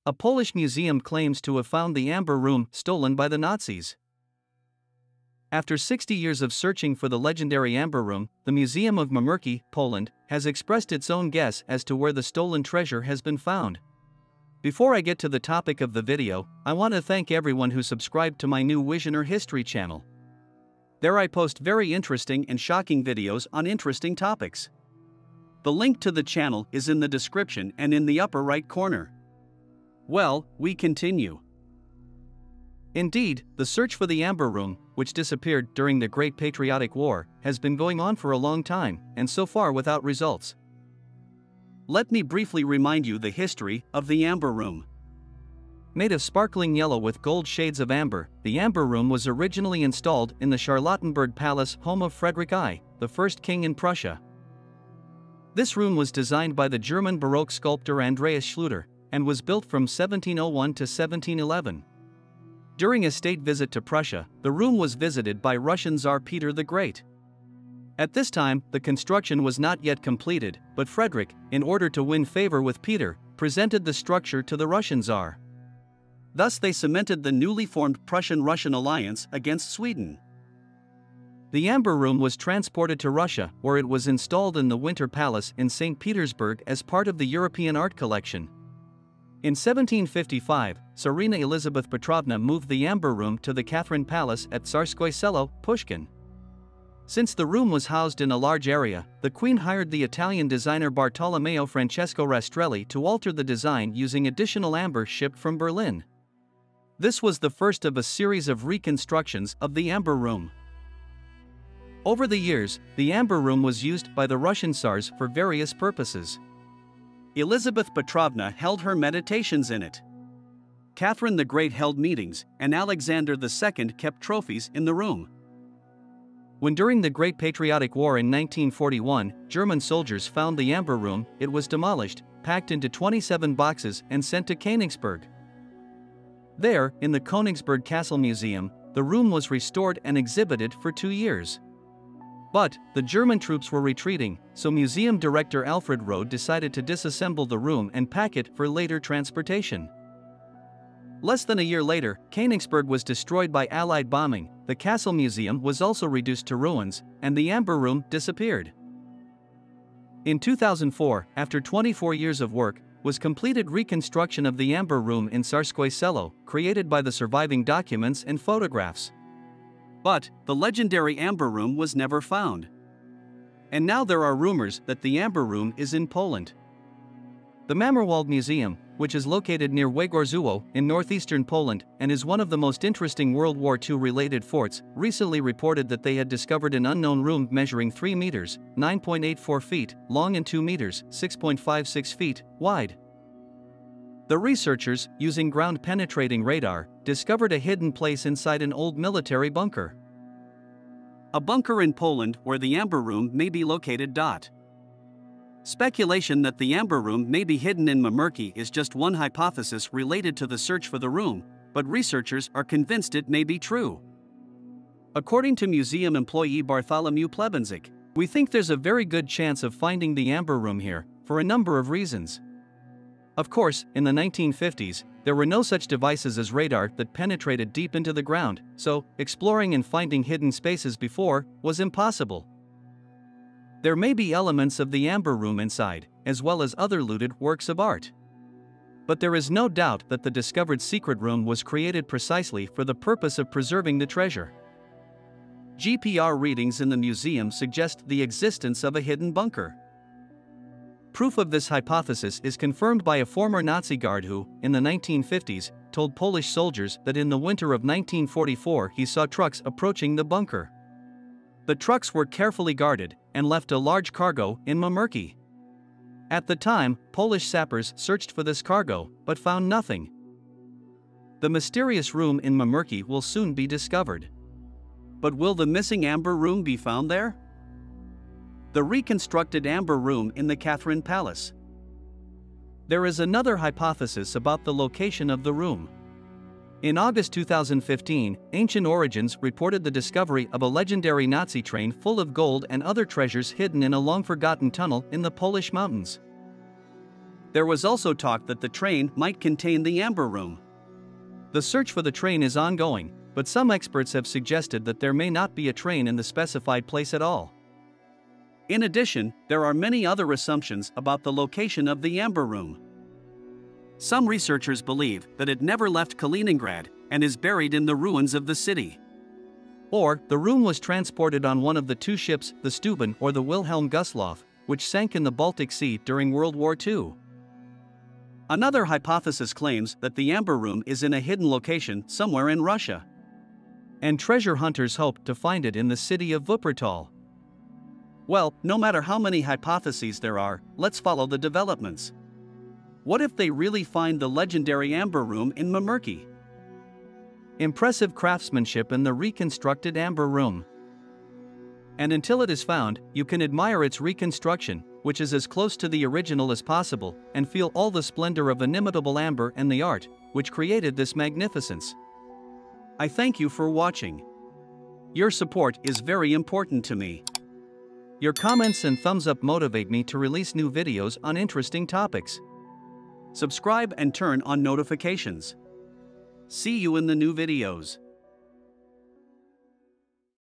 A Polish museum claims to have found the Amber Room stolen by the Nazis. After 60 years of searching for the legendary Amber Room, the Museum of Mamerki, Poland, has expressed its own guess as to where the stolen treasure has been found. Before I get to the topic of the video, I want to thank everyone who subscribed to my new Visioner History channel. There I post very interesting and shocking videos on interesting topics. The link to the channel is in the description and in the upper right corner. Well, we continue. Indeed, the search for the Amber Room, which disappeared during the Great Patriotic War, has been going on for a long time, and so far without results. Let me briefly remind you the history of the Amber Room. Made of sparkling yellow with gold shades of amber, the Amber Room was originally installed in the Charlottenburg Palace, home of Frederick I, the first king in Prussia. This room was designed by the German Baroque sculptor Andreas Schluter, and was built from 1701 to 1711. During a state visit to Prussia, the room was visited by Russian Tsar Peter the Great. At this time, the construction was not yet completed, but Frederick, in order to win favor with Peter, presented the structure to the Russian Tsar. Thus they cemented the newly formed Prussian-Russian alliance against Sweden. The Amber Room was transported to Russia, where it was installed in the Winter Palace in St. Petersburg as part of the European art collection. In 1755, Tsarina Elizabeth Petrovna moved the Amber Room to the Catherine Palace at Tsarskoye Selo, Pushkin. Since the room was housed in a large area, the Queen hired the Italian designer Bartolomeo Francesco Rastrelli to alter the design using additional amber shipped from Berlin. This was the first of a series of reconstructions of the Amber Room. Over the years, the Amber Room was used by the Russian Tsars for various purposes. Elizabeth Petrovna held her meditations in it. Catherine the Great held meetings, and Alexander II kept trophies in the room. When during the Great Patriotic War in 1941, German soldiers found the Amber Room, it was demolished, packed into 27 boxes and sent to Königsberg. There, in the Königsberg Castle Museum, the room was restored and exhibited for 2 years. But, the German troops were retreating, so museum director Alfred Rode decided to disassemble the room and pack it for later transportation. Less than a year later, Königsberg was destroyed by Allied bombing, the Castle Museum was also reduced to ruins, and the Amber Room disappeared. In 2004, after 24 years of work, was completed reconstruction of the Amber Room in Tsarskoye Selo, created by the surviving documents and photographs. But, the legendary Amber Room was never found. And now there are rumors that the Amber Room is in Poland. The Mamerki Museum, which is located near Wejgórzyło in northeastern Poland and is one of the most interesting World War II related forts, recently reported that they had discovered an unknown room measuring 3 meters, 9.84 feet, long and 2 meters, 6.56 feet, wide. The researchers, using ground-penetrating radar, discovered a hidden place inside an old military bunker. A bunker in Poland where the Amber Room may be located. Speculation that the Amber Room may be hidden in Mamerki is just one hypothesis related to the search for the room, but researchers are convinced it may be true. According to museum employee Bartholomew Plebenzik, we think there's a very good chance of finding the Amber Room here, for a number of reasons. Of course, in the 1950s, there were no such devices as radar that penetrated deep into the ground, so exploring and finding hidden spaces before was impossible. There may be elements of the Amber Room inside, as well as other looted works of art. But there is no doubt that the discovered secret room was created precisely for the purpose of preserving the treasure. GPR readings in the museum suggest the existence of a hidden bunker. Proof of this hypothesis is confirmed by a former Nazi guard who, in the 1950s, told Polish soldiers that in the winter of 1944 he saw trucks approaching the bunker. The trucks were carefully guarded and left a large cargo in Mamerki. At the time, Polish sappers searched for this cargo, but found nothing. The mysterious room in Mamerki will soon be discovered. But will the missing Amber Room be found there? The reconstructed Amber Room in the Catherine Palace. There is another hypothesis about the location of the room. In August 2015, Ancient Origins reported the discovery of a legendary Nazi train full of gold and other treasures hidden in a long-forgotten tunnel in the Polish mountains. There was also talk that the train might contain the Amber Room. The search for the train is ongoing, but some experts have suggested that there may not be a train in the specified place at all. In addition, there are many other assumptions about the location of the Amber Room. Some researchers believe that it never left Kaliningrad and is buried in the ruins of the city. Or, the room was transported on one of the two ships, the Steuben or the Wilhelm Gustloff, which sank in the Baltic Sea during World War II. Another hypothesis claims that the Amber Room is in a hidden location somewhere in Russia. And treasure hunters hope to find it in the city of Wuppertal. Well, no matter how many hypotheses there are, let's follow the developments. What if they really find the legendary Amber Room in Mamerki? Impressive craftsmanship in the reconstructed Amber Room. And until it is found, you can admire its reconstruction, which is as close to the original as possible, and feel all the splendor of inimitable amber and the art, which created this magnificence. I thank you for watching. Your support is very important to me. Your comments and thumbs up motivate me to release new videos on interesting topics. Subscribe and turn on notifications. See you in the new videos.